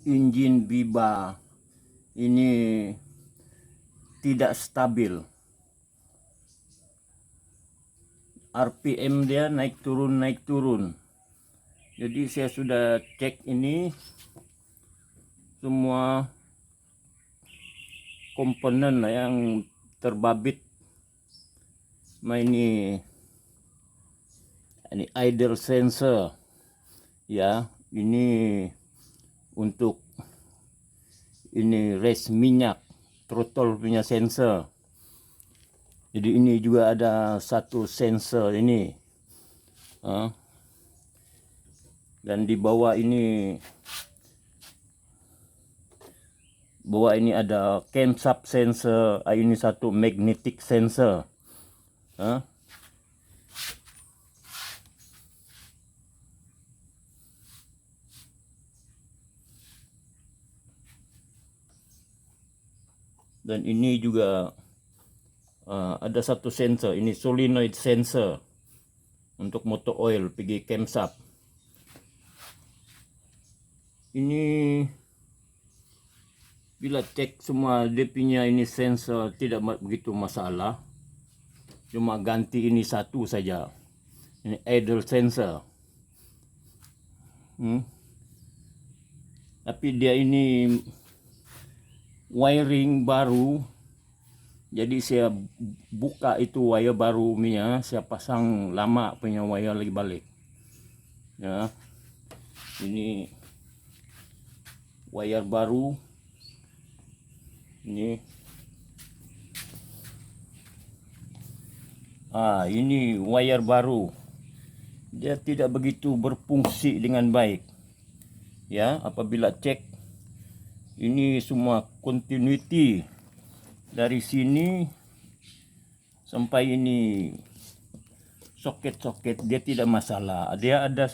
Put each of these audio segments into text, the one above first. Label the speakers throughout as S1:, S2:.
S1: Engine Viba ini tidak stabil. RPM dia naik turun. Jadi saya sudah cek ini semua komponen yang terbabit. Ini idle sensor ya, ini untuk ini race minyak, throttle punya sensor. Jadi ini juga ada satu sensor ini, dan di bawah ini ada camshaft sensor. Ini satu magnetic sensor. Dan ini juga ada satu sensor, ini solenoid sensor untuk motor oil pergi camshaft. Ini bila cek semua dia punya ini sensor tidak begitu masalah, cuma ganti ini satu saja, ini idle sensor. Tapi dia ini wiring baru, jadi saya buka itu wire baru punya, saya pasang lama punya wire lagi balik ya. Ini wire baru, ini ini wire baru, dia tidak begitu berfungsi dengan baik ya. Apabila cek ini semua continuity dari sini sampai ini soket-soket dia tidak masalah, dia ada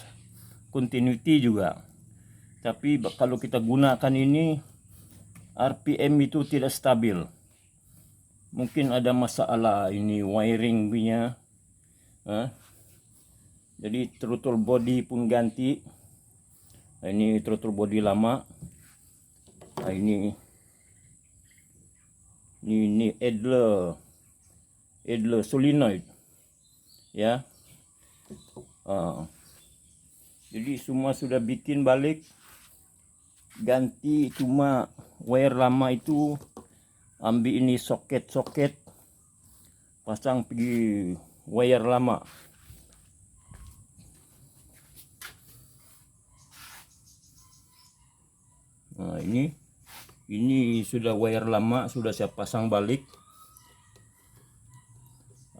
S1: continuity juga. Tapi kalau kita gunakan ini RPM itu tidak stabil, mungkin ada masalah ini wiring punya. Jadi throttle body pun ganti. Ini throttle body lama. Ini idler solenoid ya. Jadi semua sudah bikin balik, ganti, cuma wire lama itu ambil ini soket-soket, pasang pergi wire lama. Ini sudah wire lama, sudah saya pasang balik.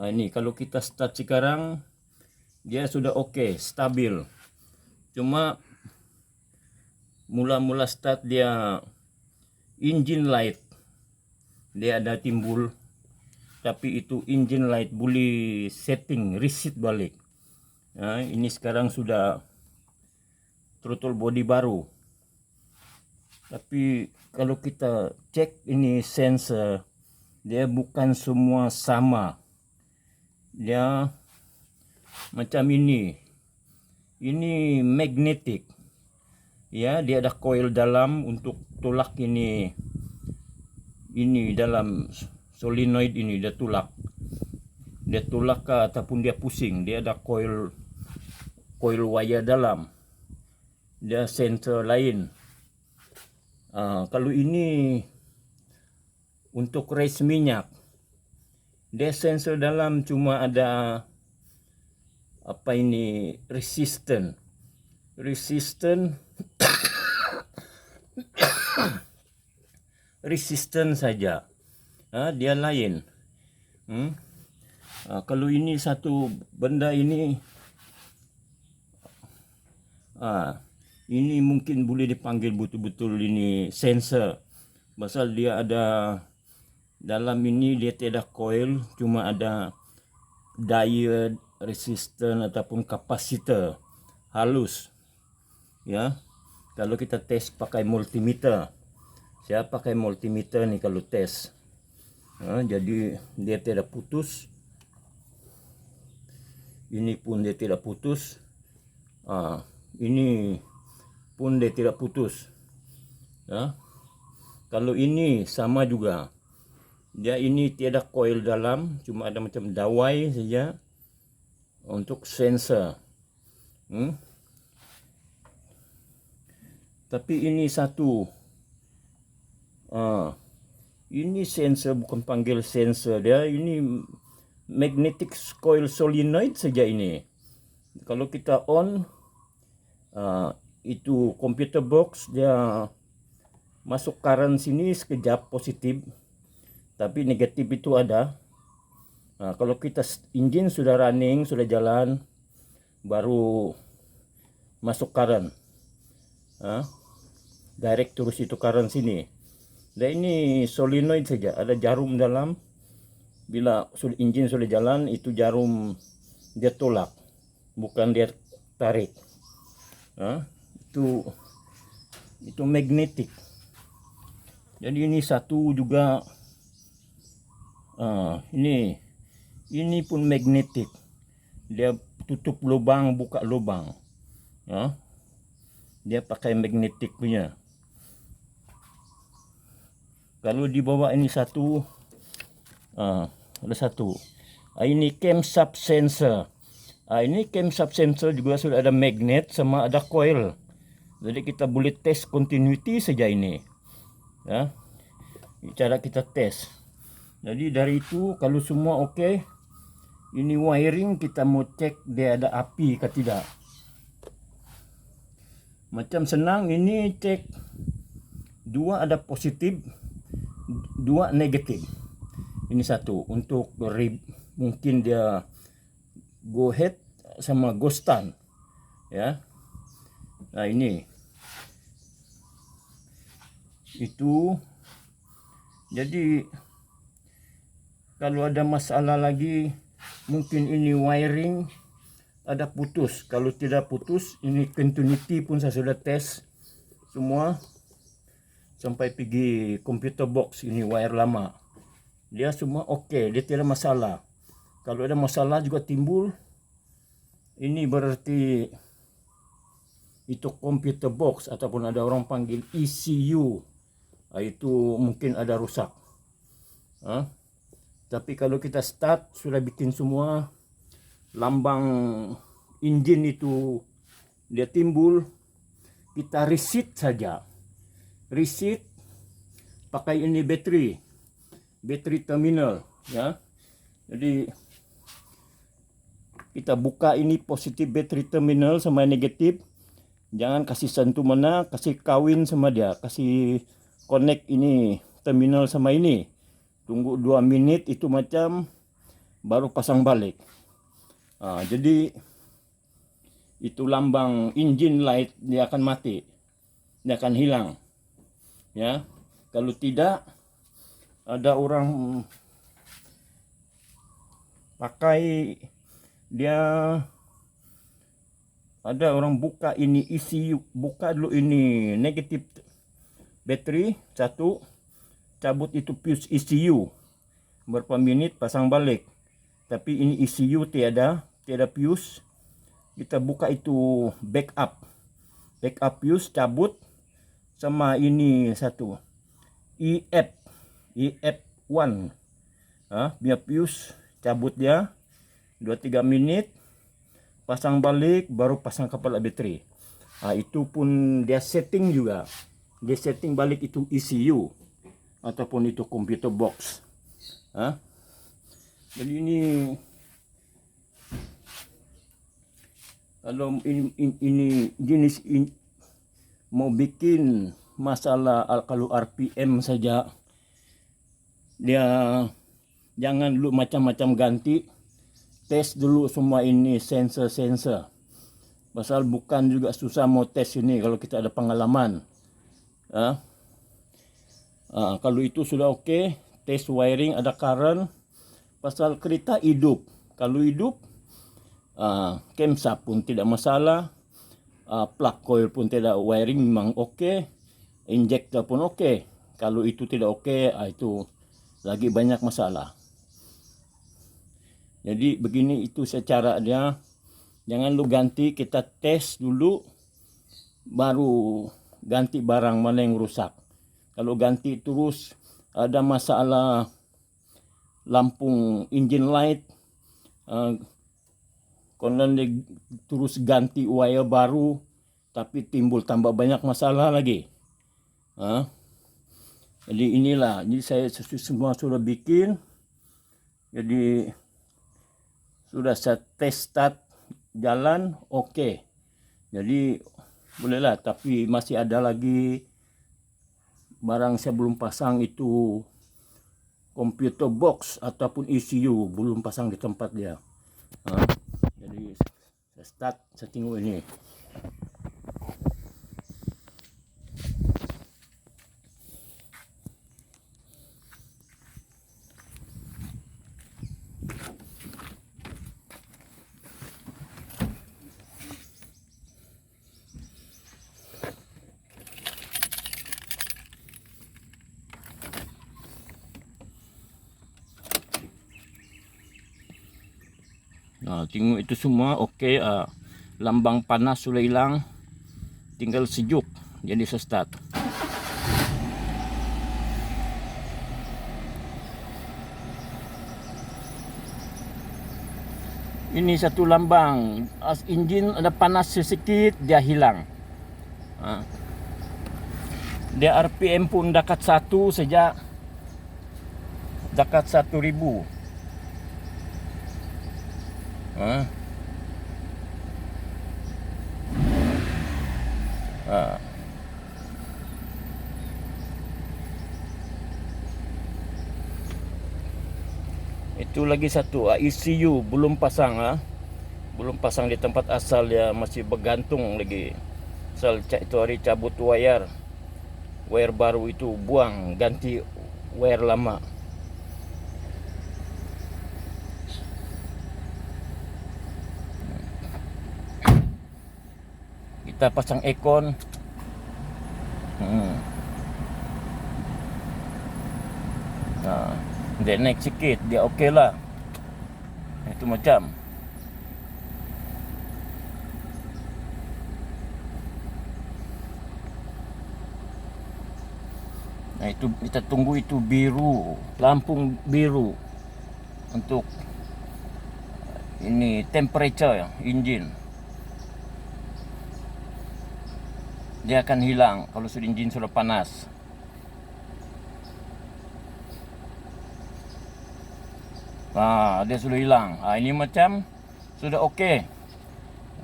S1: Ini kalau kita start sekarang dia sudah oke, stabil. Cuma mula-mula start dia engine light dia ada timbul, tapi itu engine light boleh setting reset balik. Ini sekarang sudah throttle body baru, tapi kalau kita cek ini sensor dia bukan semua sama. Dia macam ini magnetic ya, dia ada coil dalam untuk tulak ini dalam solenoid ini dia tulak ataupun dia pusing, dia ada coil wire dalam, dia sensor lain. Kalau ini untuk race minyak, dia sensor dalam cuma ada resisten saja, dia lain. Kalau ini satu benda ini mungkin boleh dipanggil betul-betul ini sensor, pasal dia ada dalam ini, dia tidak coil, cuma ada diode, resistor ataupun kapasitor halus ya. Kalau kita tes pakai multimeter, saya pakai multimeter nih kalau tes, jadi dia tidak putus, ini pun dia tidak putus, ini pun dia tidak putus. Ya. Kalau ini sama juga, dia ini tiada coil dalam, cuma ada macam dawai saja untuk sensor. Tapi ini satu, ini sensor, bukan panggil sensor dia, ini magnetic coil solenoid saja ini. Kalau kita on, itu computer box dia masuk current sini sekejap positif, tapi negatif itu ada. Kalau kita engine sudah running, sudah jalan, baru masuk current, direct terus itu current sini. Dan ini solenoid saja, ada jarum dalam. Bila engine sudah jalan, itu jarum dia tolak, bukan dia tarik. Itu magnetic. Jadi ini satu juga, ini pun magnetic. Dia tutup lubang, buka lubang. Dia pakai magnetic punya. Kalau di bawah ini satu, ada satu. Ini camshaft sensor. Ini camshaft sensor juga sudah ada magnet sama ada coil. Jadi kita boleh tes continuity saja ini. Cara kita tes. Jadi dari itu kalau semua oke, ini wiring kita mau cek dia ada api ke tidak. Macam senang ini cek, dua ada positif, dua negatif. Ini satu untuk mungkin dia go ahead sama go stand, ya. Nah ini itu. Jadi kalau ada masalah lagi, mungkin ini wiring ada putus. Kalau tidak putus, ini continuity pun saya sudah tes semua sampai pergi computer box, ini wire lama. Dia semua oke, dia tidak masalah. Kalau ada masalah juga timbul, ini berarti itu computer box ataupun ada orang panggil ECU. Itu mungkin ada rusak. Tapi kalau kita start, sudah bikin semua, lambang engine itu dia timbul, kita reset saja. Reset pakai ini battery terminal, ya. Jadi kita buka ini positif battery terminal sama negatif. Jangan kasih sentuh mana, kasih kawin sama dia, kasih connect ini terminal sama ini. Tunggu 2 menit itu macam, baru pasang balik. Jadi itu lambang engine light dia akan mati, dia akan hilang, ya. Kalau tidak, ada orang pakai dia, ada orang buka ini ECU, buka dulu ini negatif battery satu, cabut itu fuse ECU, berapa menit pasang balik. Tapi ini ECU tiada fuse, kita buka itu backup fuse, cabut, sama ini satu EF1, biar fuse cabut dia 2-3 menit, pasang balik, baru pasang kepala baterai. Itu pun dia setting juga, dia setting balik itu ECU ataupun itu computer box. Jadi ini kalau ini jenis mau bikin masalah, kalau RPM saja, dia jangan dulu macam-macam ganti, tes dulu semua ini sensor. Pasal bukan juga susah mau tes ini kalau kita ada pengalaman. Kalau itu sudah oke, tes wiring ada current. Pasal kereta hidup, kalau hidup, camshaft pun tidak masalah, plug coil pun tidak, wiring memang oke, injector pun oke. Kalau itu tidak oke, itu lagi banyak masalah. Jadi begini itu secara dia, jangan lu ganti, kita tes dulu, baru ganti barang mana yang rusak. Kalau ganti terus ada masalah lampu engine light, kemudian terus ganti wire baru, tapi timbul tambah banyak masalah lagi. Jadi inilah, jadi saya semua sudah bikin. Jadi sudah saya tes start jalan, oke. Jadi bolehlah, tapi masih ada lagi barang saya belum pasang, itu computer box ataupun ECU belum pasang di tempat dia. Jadi saya start, saya tengok ini. Nah, tengok itu semua okey. Lambang panas sudah hilang, tinggal sejuk. Jadi saya start. Ini satu lambang, engine ada panas sedikit dia hilang. Dia RPM pun dekat 1 saja, dekat 1000. Itu lagi satu, ECU belum pasang, belum pasang di tempat asal, dia masih bergantung lagi. Asal itu hari cabut wire baru itu buang, ganti wire lama. Kita pasang aircon. Nah, dia naik sikit, dia okey lah. Itu macam. Nah, itu kita tunggu itu biru, lampu biru untuk ini temperature engine. Dia akan hilang kalau sudah engine sudah panas. Dia sudah hilang. Ini macam sudah okey.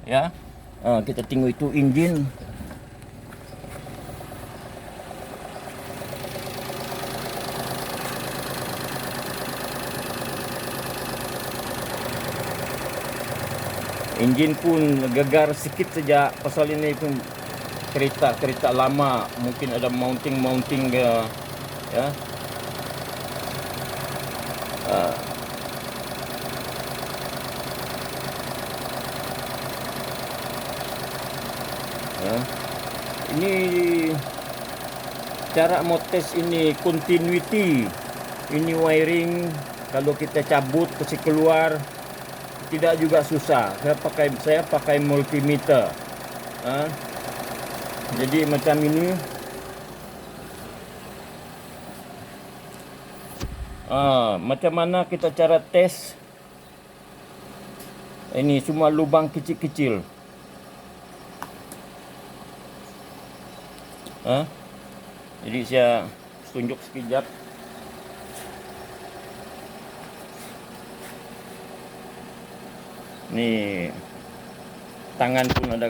S1: Ya. Kita tengok itu engine. Engine pun gegar sikit saja, pasal ini pun kereta lama, mungkin ada mounting ya. Ini cara mau tes ini continuity, ini wiring. Kalau kita cabut kasih keluar tidak juga susah. Saya pakai multimeter. Jadi macam ini. Macam mana kita cara tes? Ini semua lubang kecil-kecil. Jadi saya tunjuk sekejap. Nih, tangan pun ada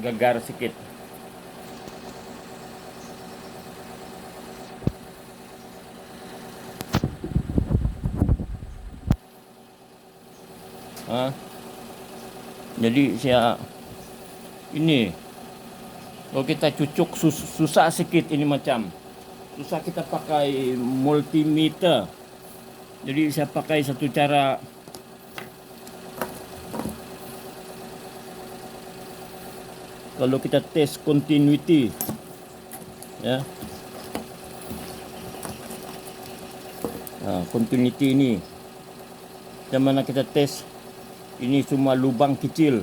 S1: gegar sikit. Jadi saya ini, kalau kita cucuk susah sikit, ini macam susah kita pakai multimeter. Jadi saya pakai satu cara. Kalau kita tes continuity, ya, continuity ini, macam mana kita tes? Ini semua lubang kecil.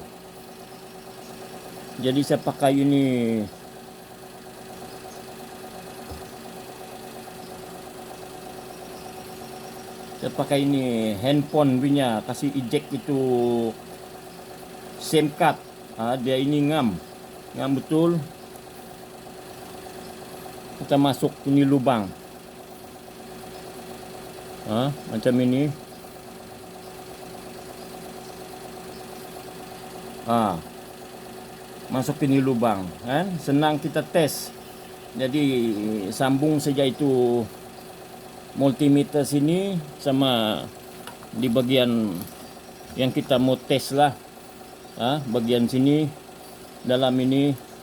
S1: Jadi saya pakai ini Saya pakai ini handphone punya, kasih eject itu SIM card. Dia ini ngam betul. Kita masuk ini lubang, macam ini. Masuk ini lubang, kan? Senang kita tes. Jadi sambung saja itu multimeter sini sama di bagian yang kita mau tes lah. Bagian sini dalam ini.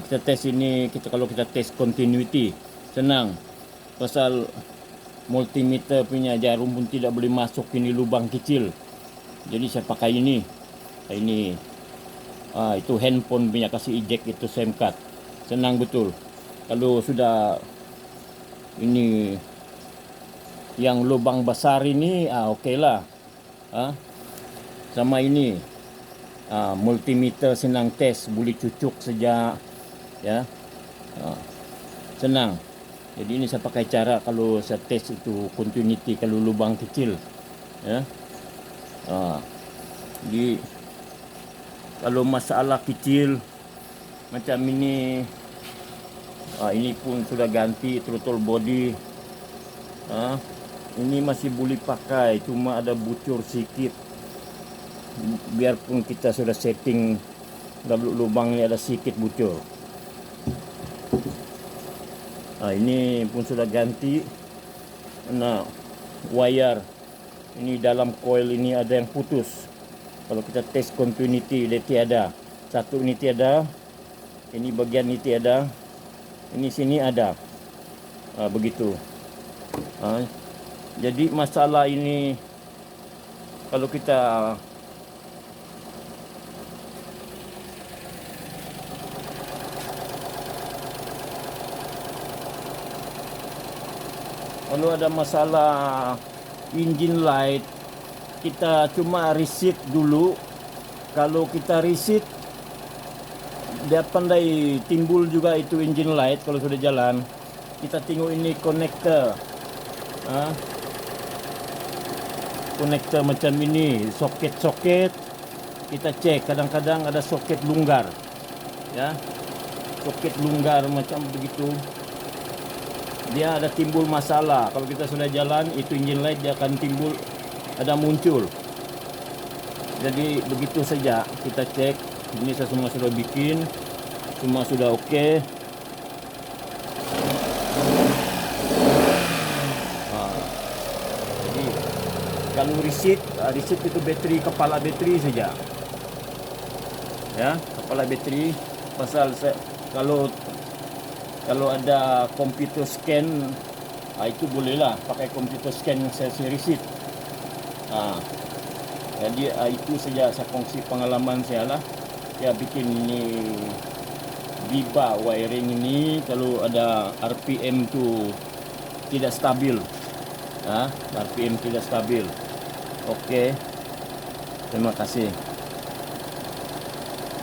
S1: Kita tes ini, kalau kita tes continuity senang, pasal multimeter punya jarum pun tidak boleh masuk ini lubang kecil. Jadi saya pakai ini. Itu handphone punya, kasih eject itu SIM card. Senang betul. Kalau sudah ini yang lubang besar ini, okey lah. Sama ini multimeter senang tes, boleh cucuk saja, ya. Senang. Jadi ini saya pakai cara kalau saya tes itu continuity kalau lubang kecil, ya. Di kalau masalah kecil macam ini, ini pun sudah ganti throttle body. Ini masih boleh pakai, cuma ada bocor sikit. Biarpun kita sudah setting dalam lubang ini ada sedikit bocor. Ini pun sudah ganti. Wire ini dalam coil ini ada yang putus. Kalau kita tes continuity, dia tiada. Satu ini tiada. Ini bagian ini tiada. Ini sini ada. Begitu. Jadi masalah ini kalau kita ada masalah engine light, kita cuma reset dulu. Kalau kita reset, dia pandai timbul juga itu engine light kalau sudah jalan. Kita tengok ini konektor. Konektor macam ini, soket-soket. Kita cek, kadang-kadang ada soket longgar. Ya. Soket longgar macam begitu. Dia ada timbul masalah. Kalau kita sudah jalan, itu engine light dia akan timbul, ada muncul. Jadi begitu saja kita cek. Ini saya semua sudah bikin, semua sudah okey. Jadi kalau reset itu bateri, kepala bateri saja. Ya, kepala bateri. Pasal kalau ada komputer scan, itu bolehlah pakai komputer scan saya reset. Jadi itu saja saya kongsi pengalaman saya lah. Saya bikin ini biba wiring ini kalau ada RPM tu tidak stabil. RPM tidak stabil. Okey. Terima kasih.